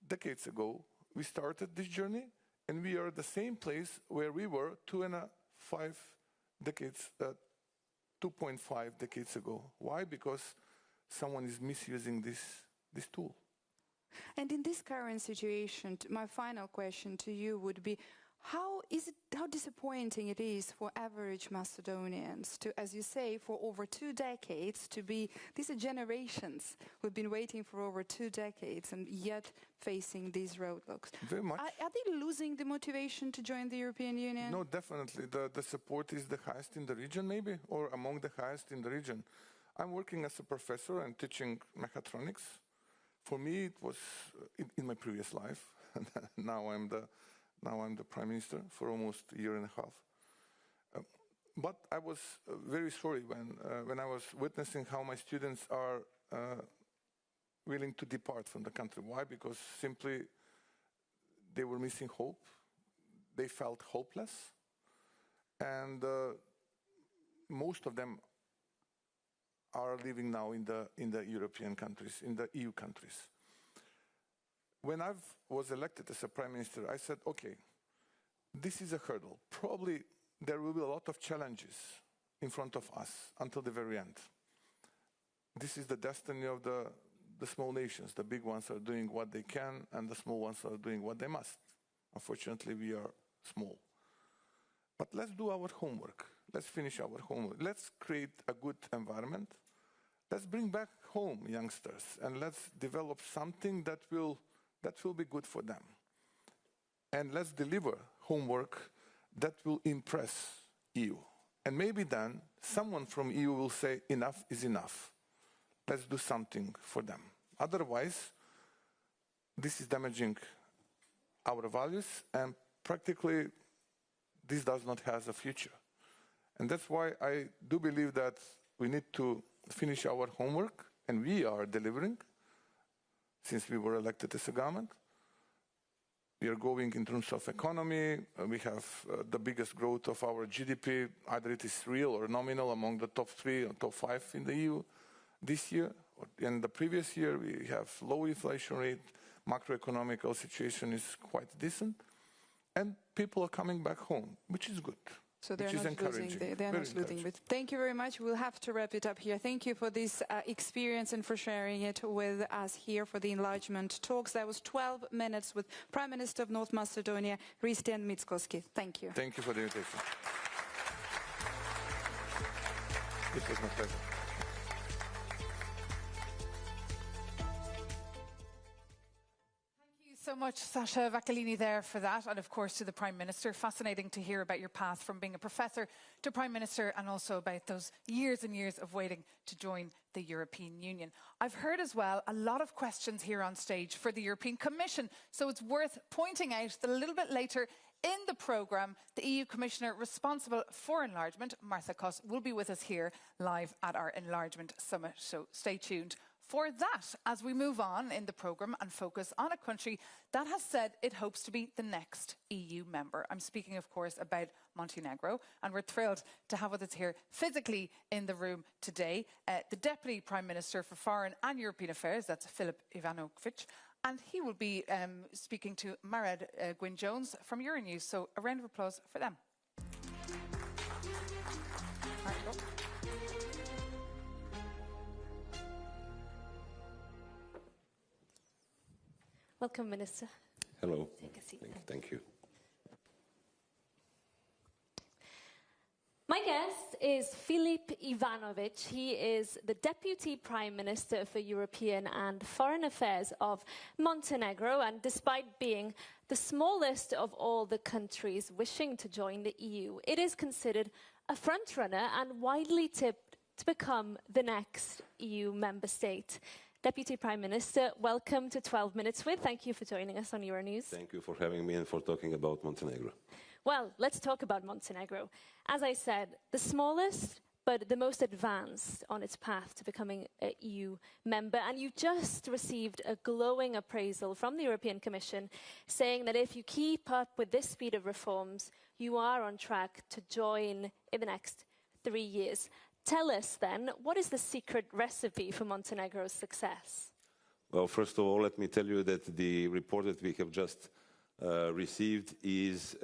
decades ago, we started this journey, and we are at the same place where we were 2.5 decades ago. Why? Because someone is misusing this tool. And in this current situation, my final question to you would be, how disappointing it is for average Macedonians to, as you say, for over 2 decades to be, these are generations who've been waiting for over 2 decades and yet facing these roadblocks. Very much. Are they losing the motivation to join the European Union? No, definitely. The support is the highest in the region, maybe, or among the highest in the region. I'm working as a professor and teaching mechatronics. For me, it was, in my previous life, now I'm the prime minister for almost a year and a half. But I was very sorry when I was witnessing how my students are willing to depart from the country. Why? Because simply they were missing hope. They felt hopeless. And most of them are living now in the European countries, in the EU countries. When I was elected as a prime minister, I said, okay, this is a hurdle. Probably there will be a lot of challenges in front of us until the very end. This is the destiny of the small nations. The big ones are doing what they can, and the small ones are doing what they must. Unfortunately, we are small. But let's do our homework. Let's finish our homework. Let's create a good environment. Let's bring back home youngsters, and let's develop something that will be good for them. And let's deliver homework that will impress EU. And maybe then someone from EU will say, enough is enough. Let's do something for them. Otherwise, this is damaging our values, and practically this does not have a future. And that's why I do believe that we need to finish our homework, and we are delivering since we were elected as a government. We are going in terms of economy. We have the biggest growth of our GDP, either it is real or nominal, among the top 3 or top 5 in the EU this year. In the previous year, we have low inflation rate, macroeconomical situation is quite decent, and people are coming back home, which is good. So they're not losing. They're not losing. But thank you very much. We'll have to wrap it up here. Thank you for this experience and for sharing it with us here for the enlargement talks. That was 12 minutes with Prime Minister of North Macedonia, Hristijan Mickoski. Thank you. Thank you for the invitation. It was my pleasure. So much, Sasha Vakilini, there for that, and of course to the Prime Minister. Fascinating to hear about your path from being a professor to Prime Minister, and also about those years and years of waiting to join the European Union. I've heard as well a lot of questions here on stage for the European Commission, so it's worth pointing out that a little bit later in the programme, the EU Commissioner responsible for enlargement, Martha Kuss, will be with us here live at our Enlargement Summit, so stay tuned for that as we move on in the programme and focus on a country that has said it hopes to be the next EU member. I'm speaking, of course, about Montenegro, and we're thrilled to have with us here physically in the room today the Deputy Prime Minister for Foreign and European Affairs, that's Filip Ivanovic, and he will be speaking to Marad Gwyn-Jones from Euronews. So a round of applause for them. Welcome, Minister. Hello. Take a seat. Thank you. My guest is Filip Ivanovic. He is the Deputy Prime Minister for European and Foreign Affairs of Montenegro, and despite being the smallest of all the countries wishing to join the EU, it is considered a frontrunner and widely tipped to become the next EU member state. Deputy Prime Minister, welcome to 12 Minutes With. Thank you for joining us on Euronews. Thank you for having me and for talking about Montenegro. Well, let's talk about Montenegro. As I said, the smallest but the most advanced on its path to becoming an EU member. And you just received a glowing appraisal from the European Commission saying that if you keep up with this speed of reforms, you are on track to join in the next 3 years. Tell us then, what is the secret recipe for Montenegro's success? Well, first of all, let me tell you that the report that we have just received is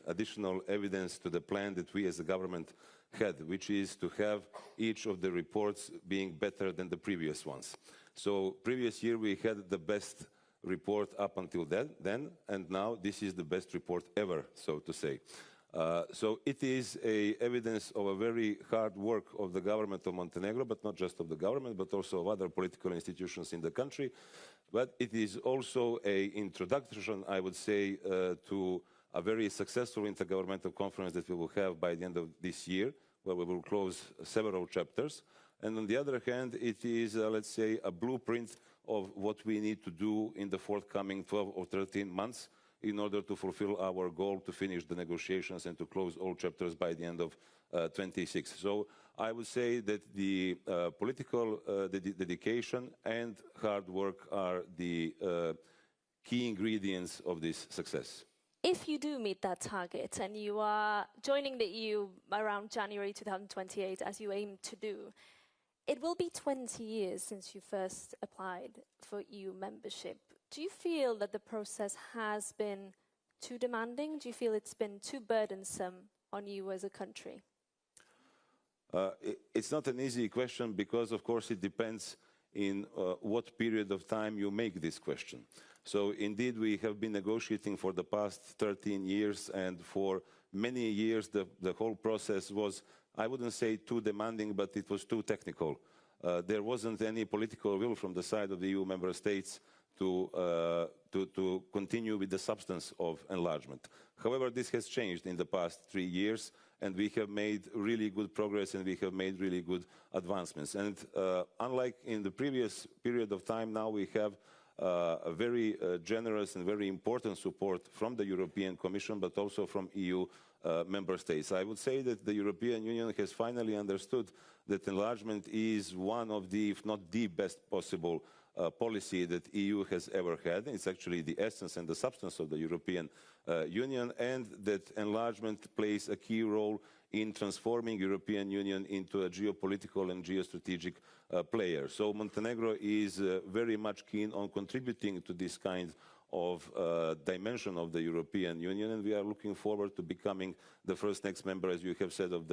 additional evidence to the plan that we as a government had, which is to have each of the reports being better than the previous ones. So previous year we had the best report up until then, and now this is the best report ever, so to say. So it is evidence of a very hard work of the government of Montenegro, but not just of the government, but also of other political institutions in the country. But it is also an introduction, I would say, to a very successful intergovernmental conference that we will have by the end of this year, where we will close several chapters. And on the other hand, it is, let's say, a blueprint of what we need to do in the forthcoming 12 or 13 months in order to fulfill our goal to finish the negotiations and to close all chapters by the end of 26. So I would say that the political dedication and hard work are the key ingredients of this success. If you do meet that target and you are joining the EU around January 2028, as you aim to do, it will be 20 years since you first applied for EU membership. Do you feel that the process has been too demanding? Do you feel it's been too burdensome on you as a country? It's not an easy question because, of course, it depends in what period of time you make this question. So, indeed, we have been negotiating for the past 13 years, and for many years the whole process was, I wouldn't say too demanding, but it was too technical. There wasn't any political will from the side of the EU member states to continue with the substance of enlargement. However, this has changed in the past 3 years, and we have made really good progress and we have made really good advancements. And unlike in the previous period of time, now we have a very generous and very important support from the European Commission, but also from EU member states. I would say that the European Union has finally understood that enlargement is one of the, if not the best possible policy that EU has ever had. It's actually the essence and the substance of the European Union, and that enlargement plays a key role in transforming European Union into a geopolitical and geostrategic player. So Montenegro is very much keen on contributing to this kind of dimension of the European Union, and we are looking forward to becoming the first next member, as you have said, of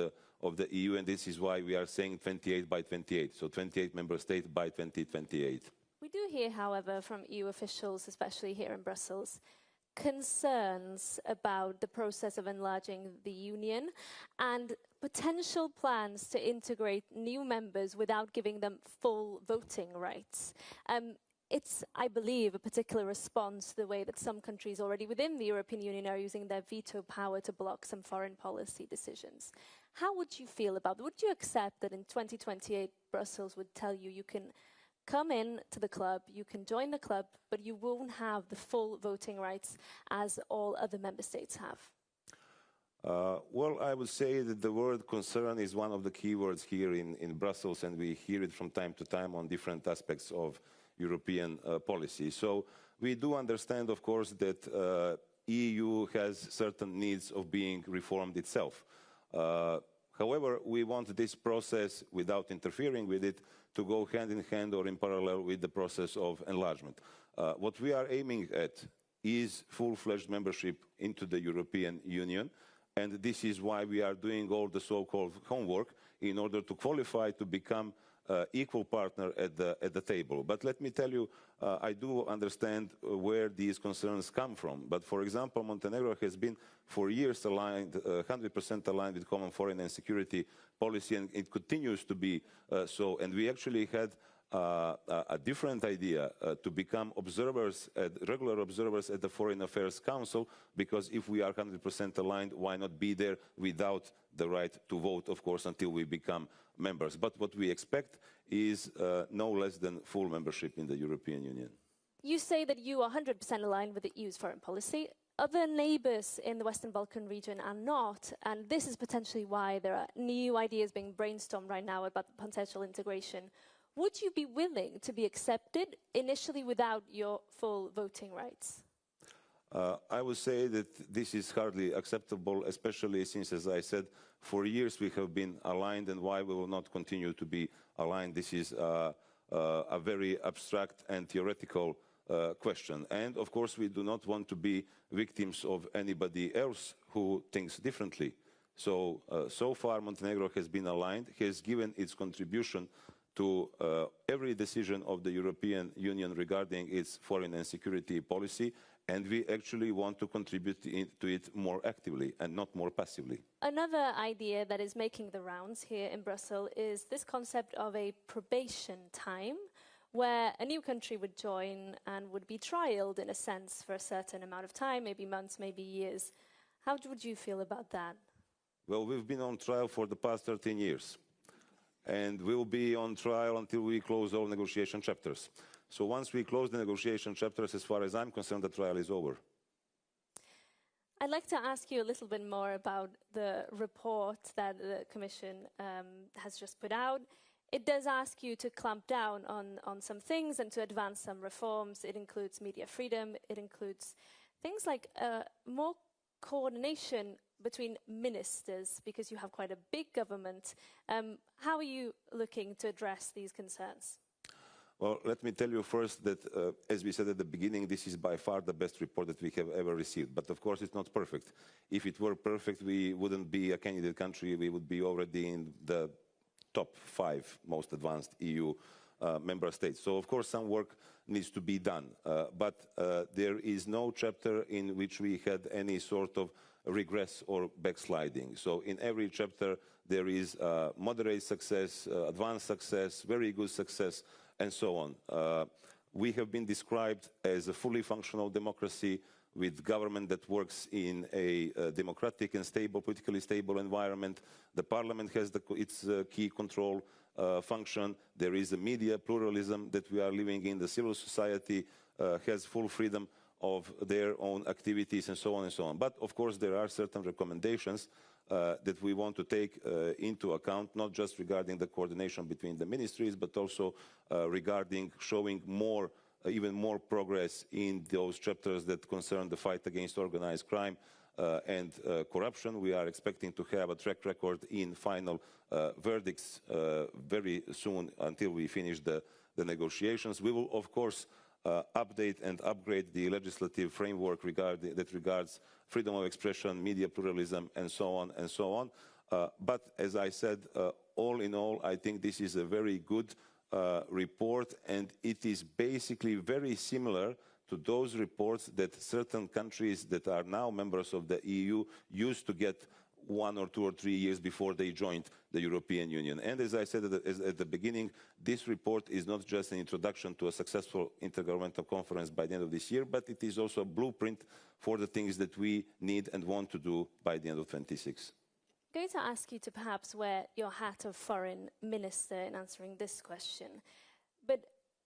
the EU, and this is why we are saying 28 by 28, so 28 member states by 2028. We do hear, however, from EU officials, especially here in Brussels, concerns about the process of enlarging the Union and potential plans to integrate new members without giving them full voting rights. It's, I believe, a particular response to the way that some countries already within the European Union are using their veto power to block some foreign policy decisions. How would you feel about that? Would you accept that in 2028 Brussels would tell you you can come in to the club, you can join the club, but you won't have the full voting rights as all other member states have? Well, I would say that the word concern is one of the key words here in Brussels, and we hear it from time to time on different aspects of European policy. So we do understand, of course, that EU has certain needs of being reformed itself. However, we want this process, without interfering with it, to go hand in hand or in parallel with the process of enlargement. What we are aiming at is full-fledged membership into the European Union, and this is why we are doing all the so-called homework in order to qualify to become equal partner at the table. But let me tell you, I do understand where these concerns come from. But for example, Montenegro has been for years aligned, 100% aligned with common foreign and security policy, and it continues to be so. And we actually had a different idea to become observers, regular observers at the Foreign Affairs Council, because if we are 100% aligned, why not be there without the right to vote, of course, until we become members. But what we expect is no less than full membership in the European Union. You say that you are 100% aligned with the EU's foreign policy. Other neighbours in the Western Balkan region are not, and this is potentially why there are new ideas being brainstormed right now about potential integration. Would you be willing to be accepted initially without your full voting rights? I would say that this is hardly acceptable, especially since, as I said, for years we have been aligned, and why we will not continue to be aligned. This is a very abstract and theoretical question. And of course, we do not want to be victims of anybody else who thinks differently. So, so far Montenegro has been aligned, has given its contribution to every decision of the European Union regarding its foreign and security policy, and we actually want to contribute to it more actively and not more passively. Another idea that is making the rounds here in Brussels is this concept of a probation time, where a new country would join and would be trialed, in a sense, for a certain amount of time, maybe months, maybe years. How would you feel about that? Well, we've been on trial for the past 13 years. and we'll be on trial until we close all negotiation chapters. So once we close the negotiation chapters, as far as I'm concerned, the trial is over. I'd like to ask you a little bit more about the report that the Commission has just put out. It does ask you to clamp down on some things and to advance some reforms. It includes media freedom. It includes things like more coordination between ministers, because you have quite a big government. How are you looking to address these concerns? Well, let me tell you first that, as we said at the beginning, this is by far the best report that we have ever received. But of course, it's not perfect. If it were perfect, we wouldn't be a candidate country. We would be already in the top 5 most advanced EU member states. So, of course, some work needs to be done. But there is no chapter in which we had any sort of regress or backsliding. So in every chapter, there is moderate success, advanced success, very good success, and so on. We have been described as a fully functional democracy with government that works in a democratic and stable, politically stable environment. The parliament has its key control function. There is a media pluralism that we are living in. The civil society has full freedom of their own activities, and so on and so on. But of course, there are certain recommendations that we want to take into account, not just regarding the coordination between the ministries, but also regarding showing more, even more progress in those chapters that concern the fight against organized crime and corruption. We are expecting to have a track record in final verdicts very soon, until we finish the negotiations. We will, of course, update and upgrade the legislative framework that regards freedom of expression, media pluralism, and so on and so on. But as I said, all in all, I think this is a very good report, and it is basically very similar to those reports that certain countries that are now members of the EU used to get 1 or 2 or 3 years before they joined the European Union. And as I said at the beginning, this report is not just an introduction to a successful intergovernmental conference by the end of this year, but it is also a blueprint for the things that we need and want to do by the end of 26. I'm going to ask you to perhaps wear your hat of foreign minister in answering this question. But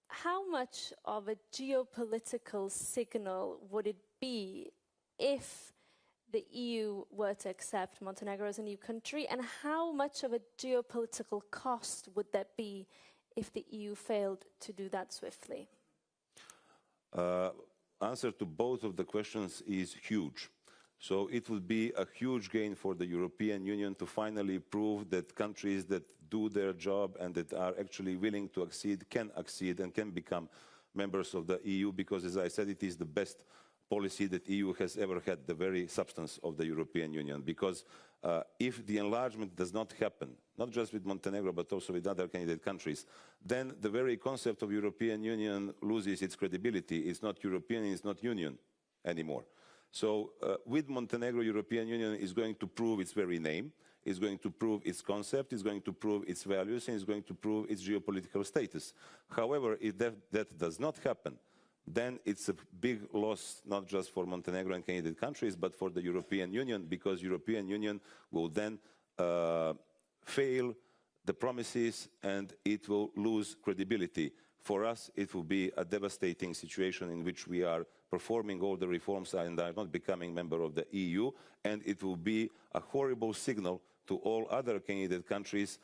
how much of a geopolitical signal would it be if the EU were to accept Montenegro as a new country, and how much of a geopolitical cost would that be if the EU failed to do that swiftly? Answer to both of the questions is huge. So it would be a huge gain for the European Union to finally prove that countries that do their job and that are actually willing to accede and can become members of the EU, because, as I said, it is the best policy that the EU has ever had, the very substance of the European Union. Because if the enlargement does not happen, not just with Montenegro, but also with other candidate countries, then the very concept of European Union loses its credibility. It's not European, it's not Union anymore. So with Montenegro, European Union is going to prove its very name, is going to prove its concept, is going to prove its values, and is going to prove its geopolitical status. However, if that does not happen, then it's a big loss, not just for Montenegro and candidate countries, but for the European Union, because European Union will then fail the promises and it will lose credibility. For us, it will be a devastating situation in which we are performing all the reforms and are not becoming member of the EU, and it will be a horrible signal to all other candidate countries,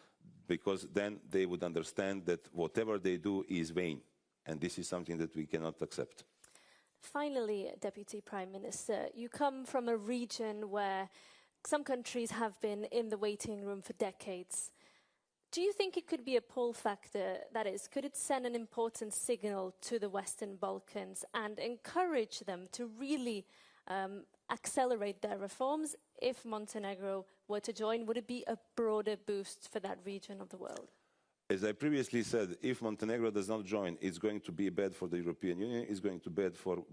because then they would understand that whatever they do is vain. And this is something that we cannot accept. Finally, Deputy Prime Minister, you come from a region where some countries have been in the waiting room for decades. Do you think it could be a pull factor? That is, could it send an important signal to the Western Balkans and encourage them to really accelerate their reforms? If Montenegro were to join, would it be a broader boost for that region of the world? As I previously said, if Montenegro does not join, it's going to be bad for the European Union, it's going to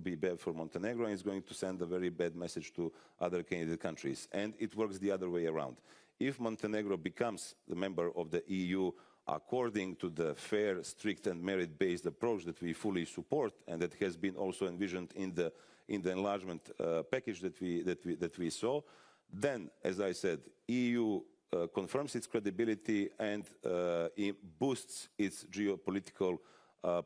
be bad for Montenegro, and it's going to send a very bad message to other candidate countries. And it works the other way around. If Montenegro becomes the member of the EU according to the fair, strict and merit-based approach that we fully support, and that has been also envisioned in the enlargement package that we saw, then, as I said, EU confirms its credibility and it boosts its geopolitical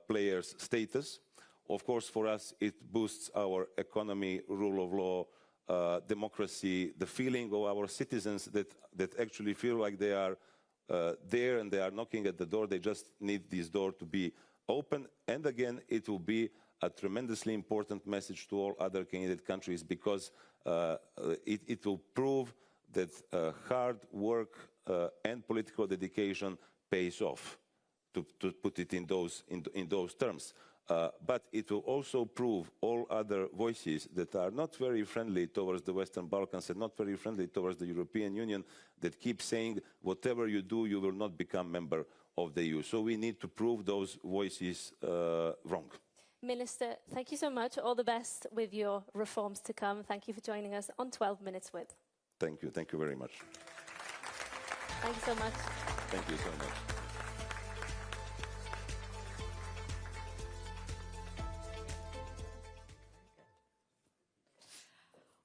players' status. Of course, for us, it boosts our economy, rule of law, democracy, the feeling of our citizens that actually feel like they are there and they are knocking at the door. They just need this door to be open. And again, it will be a tremendously important message to all other candidate countries, because it will prove that hard work and political dedication pays off, to put it in those terms. But it will also prove all other voices that are not very friendly towards the Western Balkans and not very friendly towards the European Union, that keep saying, whatever you do, you will not become member of the EU. So we need to prove those voices wrong. Minister, thank you so much. All the best with your reforms to come. Thank you for joining us on 12 Minutes With. Thank you. Thank you very much. Thank you so much. Thank you so much.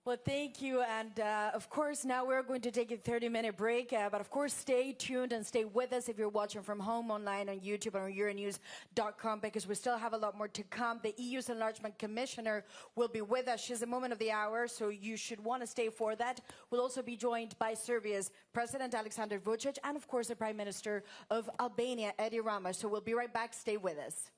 Well, thank you. And of course, now we're going to take a 30-minute break. But of course, stay tuned and stay with us if you're watching from home, online, on YouTube, and on Euronews.com, because we still have a lot more to come. The EU's Enlargement Commissioner will be with us. She's a moment of the hour, so you should want to stay for that. We'll also be joined by Serbia's President Aleksandar Vučić and, of course, the Prime Minister of Albania, Edi Rama. So we'll be right back. Stay with us.